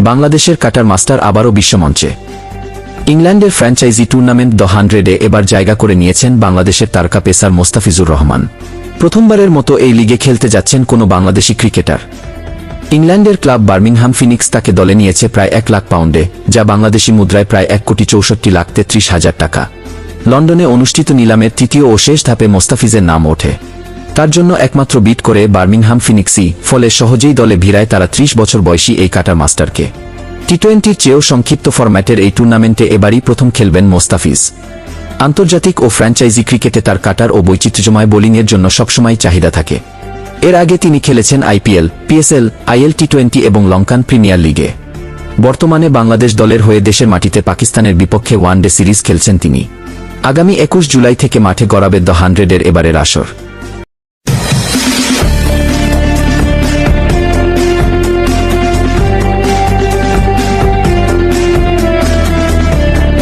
বাংলাদেশের cutter master আবারও বিশ্বমঞ্চে। ইংল্যান্ডের ফ্র্যাঞ্চাইজি টুর্নামেন্ট দ্য 100-এ এবার জায়গা করে নিয়েছেন বাংলাদেশের তারকা পেসার মোস্তাফিজুর রহমান। প্রথমবারের মতো এই লিগে খেলতে যাচ্ছেন কোনো বাংলাদেশি ক্রিকেটার। ইংল্যান্ডের ক্লাব বার্মিংহাম ফিনিক্স তাকে দলে নিয়েছে প্রায় 1 লাখ পাউন্ডে, যা বাংলাদেশি মুদ্রায় প্রায় 1,64,33,000 টাকা। লন্ডনে অনুষ্ঠিত নিলামের তৃতীয় ও শেষ ধাপে মোস্তাফিজের নাম ওঠে। তার জন্য একমাত্র বিট করে বার্মিংহাম ফিনিক্সই, ফলে সহজেই দলে ভিড়ায় তারা 30 বছর বয়সী এই কাটার মাস্টারকে। টি-20-র চেয়েও সংক্ষিপ্ত ফরম্যাটের এই টুর্নামেন্টে এবারই প্রথম খেলবেন মোস্তাফিজ। আন্তর্জাতিক ও ফ্র্যাঞ্চাইজি ক্রিকেটে তার কাটার ও বৈচিত্র্যময় বোলিংয়ের জন্য সবসময় চাহিদা থাকে। এর আগে তিনি খেলেছেন আইপিএল, পিএসএল, আইএল টি-20 এবং লঙ্কান প্রিমিয়ার লিগে। বর্তমানে বাংলাদেশ দলের হয়ে দেশের মাটিতে পাকিস্তানের বিপক্ষে ওয়ানডে সিরিজ খেলছেন তিনি। আগামী 21 জুলাই থেকে মাঠে গড়াবে দ্য 100-এর এবারের আসর।